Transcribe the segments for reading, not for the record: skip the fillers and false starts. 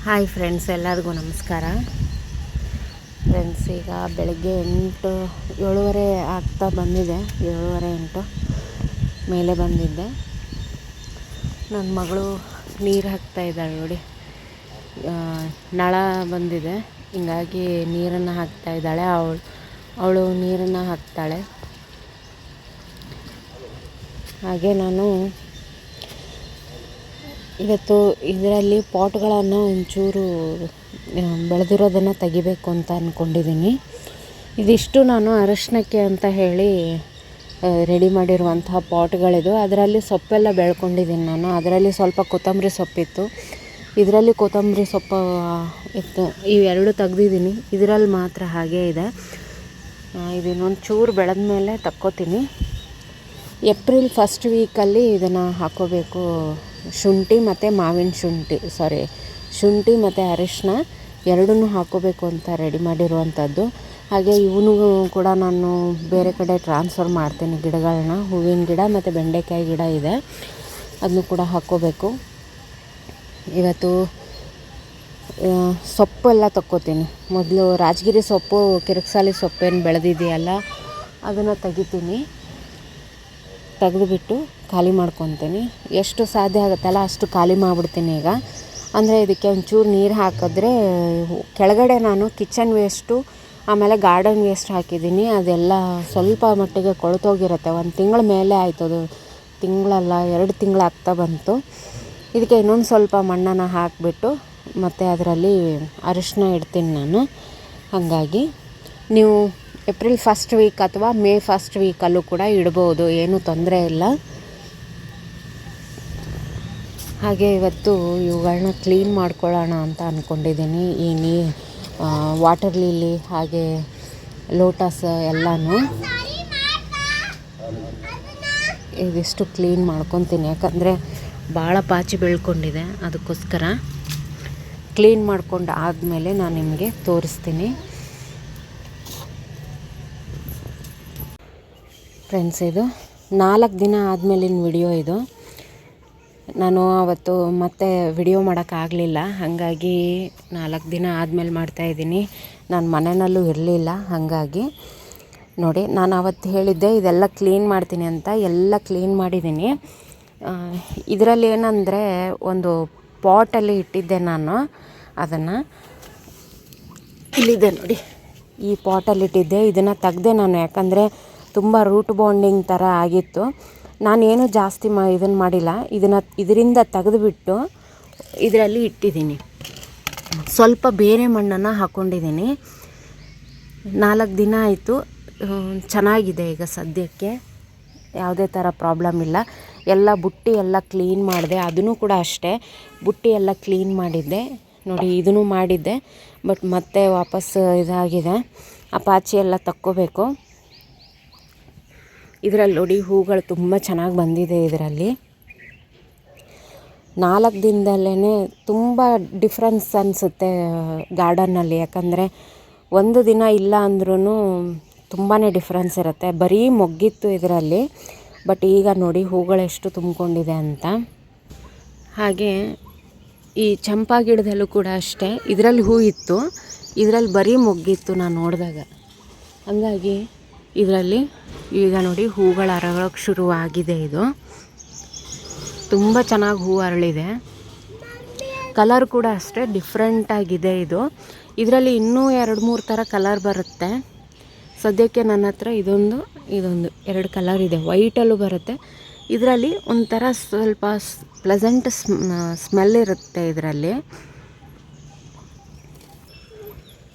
Hi friends, ಎಲ್ಲರಿಗೂ ನಮಸ್ಕಾರ. Friends, ಈಗ ಬೆಳಗ್ಗೆ 7:30 ಆಗ್ತಾ ಬಂದಿದೆ. 7:30 ಮೇಲೆ ಬಂದಿದ್ದೆ. ನನ್ನ ಮಗಳು ನೀರು ಹಾಕ್ತಾ ಇದ್ದಾಳೆ ನೋಡಿ. ನಳ ಬಂದಿದೆ, ಹಿಂಗಾಗಿ ನೀರನ್ನು ಹಾಕ್ತಾ ಇದ್ದಾಳೆ. ಅವಳು ನೀರನ್ನು ಹಾಕ್ತಾಳೆ. ಹಾಗೆ ನಾನು ಇವತ್ತು ಇದರಲ್ಲಿ ಪಾಟ್ಗಳನ್ನು ಒಂಚೂರು ಬೆಳೆದಿರೋದನ್ನು ತೆಗಿಬೇಕು ಅಂತ ಅಂದ್ಕೊಂಡಿದ್ದೀನಿ. ಇದಿಷ್ಟು ನಾನು ಅರಶಿನಕ್ಕೆ ಅಂತ ಹೇಳಿ ರೆಡಿ ಮಾಡಿರುವಂತಹ ಪಾಟ್ಗಳಿದು. ಅದರಲ್ಲಿ ಸೊಪ್ಪೆಲ್ಲ ಬೆಳ್ಕೊಂಡಿದ್ದೀನಿ ನಾನು. ಅದರಲ್ಲಿ ಸ್ವಲ್ಪ ಕೊತ್ತಂಬರಿ ಸೊಪ್ಪಿತ್ತು, ಇದರಲ್ಲಿ ಕೊತ್ತಂಬರಿ ಸೊಪ್ಪು ಇತ್ತು. ಇವೆರಡು ತೆಗ್ದಿದ್ದೀನಿ. ಇದರಲ್ಲಿ ಮಾತ್ರ ಹಾಗೇ ಇದೆ. ಇದನ್ನೊಂದು ಚೂರು ಬೆಳೆದ ಮೇಲೆ ತಕ್ಕೋತೀನಿ. ಏಪ್ರಿಲ್ ಫಸ್ಟ್ ವೀಕಲ್ಲಿ ಇದನ್ನು ಹಾಕ್ಕೋಬೇಕು. ಶುಂಠಿ ಮತ್ತು ಅರಿಶಿನ ಎರಡನ್ನೂ ಹಾಕ್ಕೋಬೇಕು ಅಂತ ರೆಡಿ ಮಾಡಿರುವಂಥದ್ದು. ಹಾಗೆ ಇವನು ಕೂಡ ನಾನು ಬೇರೆ ಕಡೆ ಟ್ರಾನ್ಸ್ಫರ್ ಮಾಡ್ತೀನಿ ಗಿಡಗಳನ್ನ. ಹೂವಿನ ಗಿಡ ಮತ್ತು ಬೆಂಡೆಕಾಯಿ ಗಿಡ ಇದೆ, ಅದನ್ನು ಕೂಡ ಹಾಕ್ಕೋಬೇಕು. ಇವತ್ತು ಸೊಪ್ಪೆಲ್ಲ ತಕ್ಕೋತೀನಿ. ಮೊದಲು ರಾಜಗಿರಿ ಸೊಪ್ಪು, ಕಿರಿಕ್ಸಾಲಿ ಸೊಪ್ಪೇನು ಬೆಳೆದಿದೆಯಲ್ಲ ಅದನ್ನು ತೆಗಿತೀನಿ. ತೆಗೆದುಬಿಟ್ಟು ಖಾಲಿ ಮಾಡ್ಕೊತೀನಿ. ಎಷ್ಟು ಸಾಧ್ಯ ಆಗುತ್ತಲ್ಲ ಅಷ್ಟು ಖಾಲಿ ಮಾಡಿಬಿಡ್ತೀನಿ ಈಗ. ಅಂದರೆ ಇದಕ್ಕೆ ಒಂಚೂರು ನೀರು ಹಾಕಿದ್ರೆ ಕೆಳಗಡೆ ನಾನು ಕಿಚನ್ ವೇಸ್ಟು ಆಮೇಲೆ ಗಾರ್ಡನ್ ವೇಸ್ಟ್ ಹಾಕಿದ್ದೀನಿ. ಅದೆಲ್ಲ ಸ್ವಲ್ಪ ಮಟ್ಟಿಗೆ ಕೊಳ್ತೋಗಿರುತ್ತೆ. 1 ತಿಂಗಳ ಮೇಲೆ ಆಯ್ತದು. ತಿಂಗಳಲ್ಲ, 2 ತಿಂಗಳಾಗ್ತಾ ಬಂತು. ಇದಕ್ಕೆ ಇನ್ನೊಂದು ಸ್ವಲ್ಪ ಮಣ್ಣನ್ನು ಹಾಕಿಬಿಟ್ಟು ಮತ್ತು ಅದರಲ್ಲಿ ಅರಿಶಿನ ಇಡ್ತೀನಿ ನಾನು. ಹಾಗಾಗಿ ನೀವು ಏಪ್ರಿಲ್ ಫಸ್ಟ್ ವೀಕ್ ಅಥವಾ ಮೇ ಫಸ್ಟ್ ವೀಕಲ್ಲೂ ಕೂಡ ಇಡ್ಬೋದು, ಏನೂ ತೊಂದರೆ ಇಲ್ಲ. ಹಾಗೆ ಇವತ್ತು ಇವುಗಳನ್ನ ಕ್ಲೀನ್ ಮಾಡ್ಕೊಳ್ಳೋಣ ಅಂತ ಅಂದ್ಕೊಂಡಿದ್ದೀನಿ. ಈ ವಾಟರ್ ಲಿಲ್ಲಿ ಹಾಗೆ ಲೋಟಸ್ ಎಲ್ಲನೂ ಇದಿಷ್ಟು ಕ್ಲೀನ್ ಮಾಡ್ಕೊತೀನಿ. ಯಾಕಂದರೆ ಭಾಳ ಪಾಚಿ ಬೆಳ್ಕೊಂಡಿದೆ, ಅದಕ್ಕೋಸ್ಕರ ಕ್ಲೀನ್ ಮಾಡ್ಕೊಂಡು ಆದಮೇಲೆ ನಾನು ನಿಮಗೆ ತೋರಿಸ್ತೀನಿ. ಫ್ರೆಂಡ್ಸ್, ಇದು 4 ದಿನ ಆದಮೇಲಿನ ವಿಡಿಯೋ ಇದು. ನಾನು ಅವತ್ತು ಮತ್ತೆ ವಿಡಿಯೋ ಮಾಡೋಕ್ಕಾಗಲಿಲ್ಲ, ಹಾಗಾಗಿ 4 ದಿನ ಆದಮೇಲೆ ಮಾಡ್ತಾಯಿದ್ದೀನಿ. ನಾನು ಮನೆಯಲ್ಲೂ ಇರಲಿಲ್ಲ. ಹಾಗಾಗಿ ನೋಡಿ, ನಾನು ಅವತ್ತು ಹೇಳಿದ್ದೆ ಇದೆಲ್ಲ ಕ್ಲೀನ್ ಮಾಡ್ತೀನಿ ಅಂತ. ಎಲ್ಲ ಕ್ಲೀನ್ ಮಾಡಿದ್ದೀನಿ. ಇದರಲ್ಲಿ ಏನಂದರೆ ಒಂದು ಪಾಟಲ್ಲಿ ಇಟ್ಟಿದ್ದೆ ನಾನು. ಅದನ್ನು ಇಲ್ಲಿದೆ ನೋಡಿ, ಈ ಪಾಟಲ್ಲಿಟ್ಟಿದ್ದೆ. ಇದನ್ನು ತೆಗ್ದೆ ನಾನು, ಯಾಕಂದರೆ ತುಂಬ ರೂಟ್ ಬಾಂಡಿಂಗ್ ಥರ ಆಗಿತ್ತು. ನಾನೇನು ಜಾಸ್ತಿ ಇದನ್ನು ಮಾಡಿಲ್ಲ. ಇದರಿಂದ ತೆಗೆದುಬಿಟ್ಟು ಇದರಲ್ಲಿ ಇಟ್ಟಿದ್ದೀನಿ. ಸ್ವಲ್ಪ ಬೇರೆ ಮಣ್ಣನ್ನು ಹಾಕ್ಕೊಂಡಿದ್ದೀನಿ. 4 ದಿನ ಆಯಿತು. ಚೆನ್ನಾಗಿದೆ ಈಗ ಸದ್ಯಕ್ಕೆ, ಯಾವುದೇ ಥರ ಪ್ರಾಬ್ಲಮ್ ಇಲ್ಲ. ಎಲ್ಲ ಬುಟ್ಟಿ ಎಲ್ಲ ಕ್ಲೀನ್ ಮಾಡಿದೆ. ಅದನ್ನು ಕೂಡ ಅಷ್ಟೇ, ಬುಟ್ಟಿ ಎಲ್ಲ ಕ್ಲೀನ್ ಮಾಡಿದ್ದೆ ನೋಡಿ. ಇದನ್ನು ಮಾಡಿದ್ದೆ, ಬಟ್ ಮತ್ತೆ ವಾಪಸ್ ಇದಾಗಿದೆ. ಆ ಪಾಚಿ ಎಲ್ಲ ತಕ್ಕೋಬೇಕು. ಇದರಲ್ಲಿ ನೋಡಿ, ಹೂಗಳು ತುಂಬ ಚೆನ್ನಾಗಿ ಬಂದಿದೆ. ಇದರಲ್ಲಿ 4 ದಿನದಲ್ಲೇ ತುಂಬ ಡಿಫ್ರೆನ್ಸ್ ಅನಿಸುತ್ತೆ ಗಾರ್ಡನ್ನಲ್ಲಿ. ಯಾಕಂದರೆ ಒಂದು ದಿನ ಇಲ್ಲ ಅಂದ್ರೂ ತುಂಬಾ ಡಿಫ್ರೆನ್ಸ್ ಇರುತ್ತೆ. ಬರೀ ಮೊಗ್ಗಿತ್ತು ಇದರಲ್ಲಿ, ಬಟ್ ಈಗ ನೋಡಿ ಹೂಗಳೆಷ್ಟು ತುಂಬಿಕೊಂಡಿದೆ ಅಂತ. ಹಾಗೆ ಈ ಚಂಪಾ ಗಿಡದಲ್ಲೂ ಕೂಡ ಅಷ್ಟೇ, ಇದರಲ್ಲಿ ಹೂ ಇತ್ತು, ಇದರಲ್ಲಿ ಬರೀ ಮೊಗ್ಗಿತ್ತು ನಾನು ನೋಡಿದಾಗ. ಹಾಗಾಗಿ ಇದರಲ್ಲಿ ಈಗ ನೋಡಿ ಹೂಗಳು ಅರಳೋಕ್ಕೆ ಶುರುವಾಗಿದೆ. ಇದು ತುಂಬ ಚೆನ್ನಾಗಿ ಹೂ ಅರಳಿದೆ. ಕಲರ್ ಕೂಡ ಅಷ್ಟೇ ಡಿಫ್ರೆಂಟಾಗಿದೆ ಇದು. ಇದರಲ್ಲಿ ಇನ್ನೂ 2-3 ಥರ ಕಲರ್ ಬರುತ್ತೆ. ಸದ್ಯಕ್ಕೆ ನನ್ನ ಹತ್ರ ಇದೊಂದು 2 ಕಲರ್ ಇದೆ. ವೈಟಲ್ಲೂ ಬರುತ್ತೆ. ಇದರಲ್ಲಿ ಒಂಥರ ಸ್ವಲ್ಪ ಪ್ಲೆಸೆಂಟ್ ಸ್ಮೆಲ್ ಇರುತ್ತೆ ಇದರಲ್ಲಿ.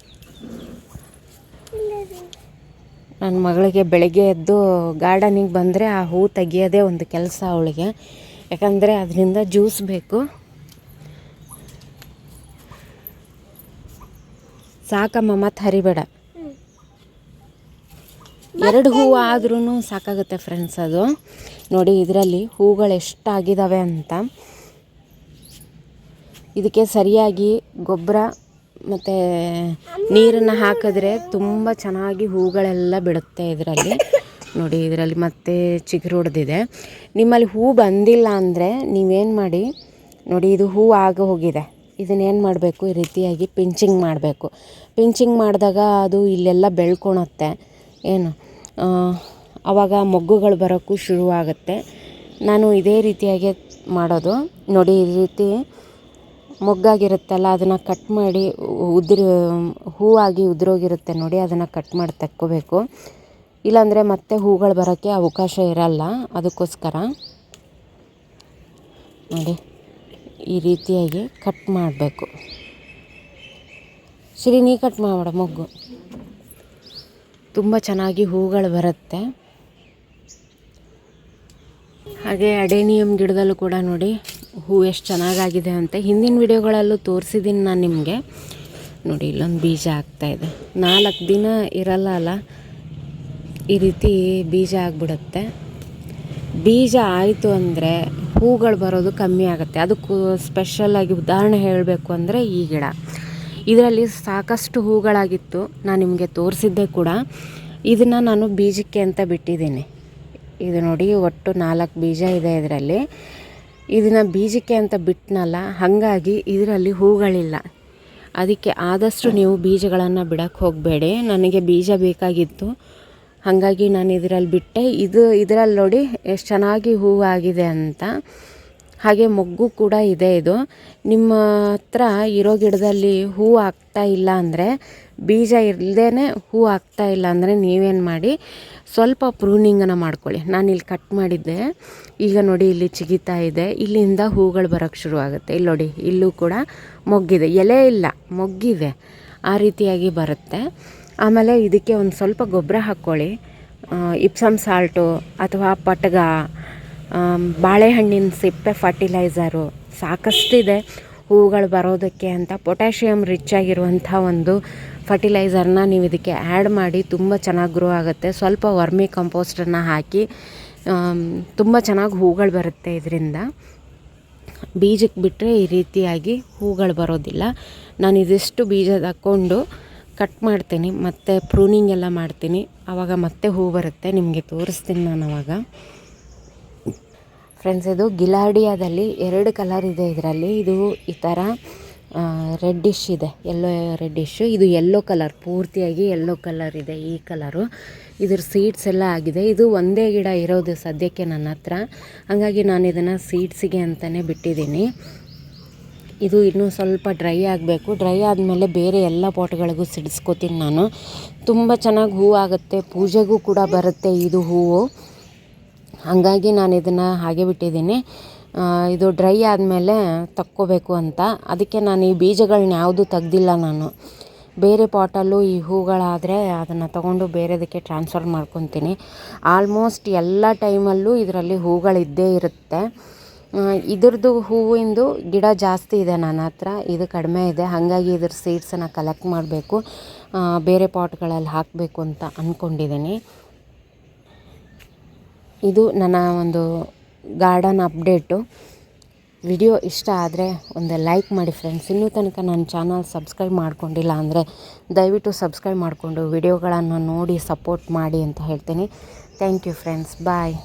ನನ್ನ ಮಗಳಿಗೆ ಬೆಳಗ್ಗೆ ಎದ್ದು ಗಾರ್ಡನಿಗೆ ಬಂದರೆ ಆ ಹೂ ತೆಗಿಯೋದೇ ಒಂದು ಕೆಲಸ ಅವಳಿಗೆ. ಯಾಕಂದರೆ ಅದರಿಂದ ಜ್ಯೂಸ್ ಬೇಕು. ಸಾಕಮ್ಮ, ಮತ್ತು ಹರಿಬೇಡ. 2 ಹೂವು ಆದ್ರೂ ಸಾಕಾಗುತ್ತೆ ಫ್ರೆಂಡ್ಸ್. ಅದು ನೋಡಿ ಇದರಲ್ಲಿ ಹೂಗಳು ಎಷ್ಟಾಗಿದ್ದಾವೆ ಅಂತ. ಇದಕ್ಕೆ ಸರಿಯಾಗಿ ಗೊಬ್ಬರ ಮತ್ತು ನೀರನ್ನು ಹಾಕಿದ್ರೆ ತುಂಬ ಚೆನ್ನಾಗಿ ಹೂಗಳೆಲ್ಲ ಬಿಡುತ್ತೆ ಇದರಲ್ಲಿ. ನೋಡಿ, ಇದರಲ್ಲಿ ಮತ್ತೆ ಚಿಗುರು ಹೊಡೆದಿದೆ. ನಿಮ್ಮಲ್ಲಿ ಹೂ ಬಂದಿಲ್ಲ ಅಂದರೆ ನೀವೇನು ಮಾಡಿ ನೋಡಿ, ಇದು ಹೂ ಆಗಿ ಹೋಗಿದೆ. ಇದನ್ನೇನು ಮಾಡಬೇಕು, ಈ ರೀತಿಯಾಗಿ ಪಿಂಚಿಂಗ್ ಮಾಡಬೇಕು. ಪಿಂಚಿಂಗ್ ಮಾಡಿದಾಗ ಅದು ಇಲ್ಲೆಲ್ಲ ಬೆಳ್ಕೊಳುತ್ತೆ ಏನು, ಆವಾಗ ಮೊಗ್ಗುಗಳು ಬರೋಕ್ಕೂ ಶುರುವಾಗುತ್ತೆ. ನಾನು ಇದೇ ರೀತಿಯಾಗಿ ಮಾಡೋದು ನೋಡಿ. ಈ ರೀತಿ ಮೊಗ್ಗಾಗಿರುತ್ತಲ್ಲ, ಅದನ್ನು ಕಟ್ ಮಾಡಿ ಹೂವಾಗಿ ಉದುರೋಗಿರುತ್ತೆ ನೋಡಿ, ಅದನ್ನು ಕಟ್ ಮಾಡಿ ತೆಕ್ಕೋಬೇಕು. ಇಲ್ಲಾಂದರೆ ಮತ್ತೆ ಹೂಗಳು ಬರೋಕ್ಕೆ ಅವಕಾಶ ಇರಲ್ಲ. ಅದಕ್ಕೋಸ್ಕರ ನೋಡಿ ಈ ರೀತಿಯಾಗಿ ಕಟ್ ಮಾಡಬೇಕು. ನೀ ಕಟ್ ಮಾಡಬೇಡ, ಮೊಗ್ಗು ತುಂಬ ಚೆನ್ನಾಗಿ ಹೂಗಳು ಬರುತ್ತೆ. ಹಾಗೆ ಅಡೇನಿಯಮ್ ಗಿಡದಲ್ಲೂ ಕೂಡ ನೋಡಿ ಹೂ ಎಷ್ಟು ಚೆನ್ನಾಗಾಗಿದೆ ಅಂತ ಹಿಂದಿನ ವಿಡಿಯೋಗಳಲ್ಲೂ ತೋರಿಸಿದ್ದೀನಿ ನಾನು ನಿಮಗೆ. ನೋಡಿ ಇಲ್ಲೊಂದು ಬೀಜ ಆಗ್ತಾಯಿದೆ. 4 ದಿನ ಇರಲ್ಲ ಅಲ್ಲ, ಈ ರೀತಿ ಬೀಜ ಆಗಿಬಿಡುತ್ತೆ. ಬೀಜ ಆಯಿತು ಅಂದರೆ ಹೂಗಳು ಬರೋದು ಕಮ್ಮಿ ಆಗುತ್ತೆ. ಅದಕ್ಕೂ ಸ್ಪೆಷಲಾಗಿ ಉದಾಹರಣೆ ಹೇಳಬೇಕು ಅಂದರೆ ಈ ಗಿಡ, ಇದರಲ್ಲಿ ಸಾಕಷ್ಟು ಹೂಗಳಾಗಿತ್ತು, ನಾನು ನಿಮಗೆ ತೋರಿಸಿದ್ದೆ ಕೂಡ. ಇದನ್ನು ನಾನು ಬೀಜಕ್ಕೆ ಅಂತ ಬಿಟ್ಟಿದ್ದೀನಿ. ಇದು ನೋಡಿ ಒಟ್ಟು 4 ಬೀಜ ಇದೆ ಇದರಲ್ಲಿ. ಇದನ್ನು ಬೀಜಕ್ಕೆ ಅಂತ ಬಿಟ್ಟನಲ್ಲ, ಹಾಗಾಗಿ ಇದರಲ್ಲಿ ಹೂಗಳಿಲ್ಲ. ಅದಕ್ಕೆ ಆದಷ್ಟು ನೀವು ಬೀಜಗಳನ್ನು ಬಿಡೋಕ್ಕೆ ಹೋಗಬೇಡಿ. ನನಗೆ ಬೀಜ ಬೇಕಾಗಿತ್ತು, ಹಾಗಾಗಿ ನಾನು ಇದರಲ್ಲಿ ಬಿಟ್ಟೆ. ಇದರಲ್ಲಿ ನೋಡಿ ಎಷ್ಟು ಚೆನ್ನಾಗಿ ಹೂವಾಗಿದೆ ಅಂತ. ಹಾಗೆ ಮೊಗ್ಗು ಕೂಡ ಇದೆ. ಇದು ನಿಮ್ಮ ಹತ್ರ ಇರೋ ಗಿಡದಲ್ಲಿ ಹೂ ಆಗ್ತಾ ಇಲ್ಲ ಅಂದರೆ, ಬೀಜ ಇಲ್ಲದೇ ಹೂ ಆಗ್ತಾ ಇಲ್ಲ ಅಂದರೆ ನೀವೇನು ಮಾಡಿ, ಸ್ವಲ್ಪ ಪ್ರೂನಿಂಗನ್ನು ಮಾಡ್ಕೊಳ್ಳಿ. ನಾನಿಲ್ಲಿ ಕಟ್ ಮಾಡಿದ್ದೆ, ಈಗ ನೋಡಿ ಇಲ್ಲಿ ಚಿಗಿತಾ ಇದೆ. ಇಲ್ಲಿಂದ ಹೂಗಳು ಬರೋಕ್ಕೆ ಶುರುವಾಗುತ್ತೆ. ಇಲ್ಲಿ ನೋಡಿ, ಇಲ್ಲೂ ಕೂಡ ಮೊಗ್ಗಿದೆ, ಎಲೆ ಇಲ್ಲ ಮೊಗ್ಗಿದೆ, ಆ ರೀತಿಯಾಗಿ ಬರುತ್ತೆ. ಆಮೇಲೆ ಇದಕ್ಕೆ ಒಂದು ಸ್ವಲ್ಪ ಗೊಬ್ಬರ ಹಾಕ್ಕೊಳ್ಳಿ. ಇಪ್ಸಮ್ ಸಾಲ್ಟು ಅಥವಾ ಪಟ್ಗ, ಬಾಳೆಹಣ್ಣಿನ ಸಿಪ್ಪೆ ಫರ್ಟಿಲೈಸರು ಸಾಕಷ್ಟಿದೆ ಹೂಗಳು ಬರೋದಕ್ಕೆ ಅಂತ. ಪೊಟ್ಯಾಷಿಯಮ್ ರಿಚ್ ಆಗಿರುವಂಥ ಒಂದು ಫರ್ಟಿಲೈಸರ್ನ ನೀವು ಇದಕ್ಕೆ ಆ್ಯಡ್ ಮಾಡಿ ತುಂಬ ಚೆನ್ನಾಗಿ ಗ್ರೋ ಆಗುತ್ತೆ. ಸ್ವಲ್ಪ ವರ್ಮಿ ಕಂಪೋಸ್ಟನ್ನು ಹಾಕಿ ತುಂಬ ಚೆನ್ನಾಗಿ ಹೂಗಳು ಬರುತ್ತೆ ಇದರಿಂದ. ಬೀಜಕ್ಕೆ ಬಿಟ್ಟರೆ ಈ ರೀತಿಯಾಗಿ ಹೂಗಳು ಬರೋದಿಲ್ಲ. ನಾನು ಇದಿಷ್ಟು ಬೀಜ ಹಾಕ್ಕೊಂಡು ಕಟ್ ಮಾಡ್ತೀನಿ, ಮತ್ತು ಪ್ರೂನಿಂಗ್ ಎಲ್ಲ ಮಾಡ್ತೀನಿ. ಆವಾಗ ಮತ್ತೆ ಹೂ ಬರುತ್ತೆ, ನಿಮಗೆ ತೋರಿಸ್ತೀನಿ ನಾನು ಆವಾಗ. ಫ್ರೆಂಡ್ಸ್, ಇದು ಗಿಲಾಡಿಯಾದಲ್ಲಿ 2 ಕಲರ್ ಇದೆ ಇದರಲ್ಲಿ. ಇದು ಈ ಥರ ರೆಡ್ಡಿಶ್ ಇದೆ, ಯೆಲ್ಲೋ ರೆಡ್ಡಿಶ್ಶು. ಇದು ಯೆಲ್ಲೋ ಕಲರ್, ಪೂರ್ತಿಯಾಗಿ ಯೆಲ್ಲೋ ಕಲರ್ ಇದೆ ಈ ಕಲರು. ಇದ್ರ ಸೀಡ್ಸ್ ಎಲ್ಲ ಆಗಿದೆ. ಇದು ಒಂದೇ ಗಿಡ ಇರೋದು ಸದ್ಯಕ್ಕೆ ನನ್ನ ಹತ್ರ, ಹಾಗಾಗಿ ನಾನು ಇದನ್ನು ಸೀಡ್ಸಿಗೆ ಅಂತಲೇ ಬಿಟ್ಟಿದ್ದೀನಿ. ಇದು ಇನ್ನೂ ಸ್ವಲ್ಪ ಡ್ರೈ ಆಗಬೇಕು. ಡ್ರೈ ಆದಮೇಲೆ ಬೇರೆ ಎಲ್ಲ ಪಾಟ್ಗಳಿಗೂ ಸಿಡಿಸ್ಕೋತೀನಿ ನಾನು. ತುಂಬ ಚೆನ್ನಾಗಿ ಹೂವು ಆಗುತ್ತೆ, ಪೂಜೆಗೂ ಕೂಡ ಬರುತ್ತೆ ಇದು ಹೂವು. ಹಾಗಾಗಿ ನಾನು ಇದನ್ನು ಹಾಗೆ ಬಿಟ್ಟಿದ್ದೀನಿ. ಇದು ಡ್ರೈ ಆದಮೇಲೆ ತಕ್ಕೋಬೇಕು ಅಂತ. ಅದಕ್ಕೆ ನಾನು ಈ ಬೀಜಗಳನ್ನ ಯಾವುದೂ ತೆಗ್ದಿಲ್ಲ ನಾನು. ಬೇರೆ ಪಾಟಲ್ಲೂ ಈ ಹೂಗಳಾದರೆ ಅದನ್ನು ತೊಗೊಂಡು ಬೇರೆದಕ್ಕೆ ಟ್ರಾನ್ಸ್ಫರ್ ಮಾಡ್ಕೊತೀನಿ. ಆಲ್ಮೋಸ್ಟ್ ಎಲ್ಲ ಟೈಮಲ್ಲೂ ಇದರಲ್ಲಿ ಹೂಗಳಿದ್ದೇ ಇರುತ್ತೆ. ಇದ್ರದ್ದು ಹೂವಿಂದು ಗಿಡ ಜಾಸ್ತಿ ಇದೆ ನನ್ನ ಹತ್ರ, ಇದು ಕಡಿಮೆ ಇದೆ. ಹಾಗಾಗಿ ಇದ್ರ ಸೀಡ್ಸನ್ನು ಕಲೆಕ್ಟ್ ಮಾಡಬೇಕು, ಬೇರೆ ಪಾಟ್ಗಳಲ್ಲಿ ಹಾಕಬೇಕು ಅಂತ ಅಂದ್ಕೊಂಡಿದ್ದೀನಿ. ಇದು ನನ್ನ ಒಂದು ಗಾರ್ಡನ್ ಅಪ್ಡೇಟು. ವಿಡಿಯೋ ಇಷ್ಟ ಆದರೆ ಒಂದು ಲೈಕ್ ಮಾಡಿ ಫ್ರೆಂಡ್ಸ್. ಇನ್ನೂ ತನಕ ನನ್ನ ಚಾನಲ್ ಸಬ್ಸ್ಕ್ರೈಬ್ ಮಾಡ್ಕೊಂಡಿಲ್ಲ ಅಂದರೆ ದಯವಿಟ್ಟು ಸಬ್ಸ್ಕ್ರೈಬ್ ಮಾಡಿಕೊಂಡು ವಿಡಿಯೋಗಳನ್ನು ನೋಡಿ ಸಪೋರ್ಟ್ ಮಾಡಿ ಅಂತ ಹೇಳ್ತೀನಿ. Thank you friends, bye.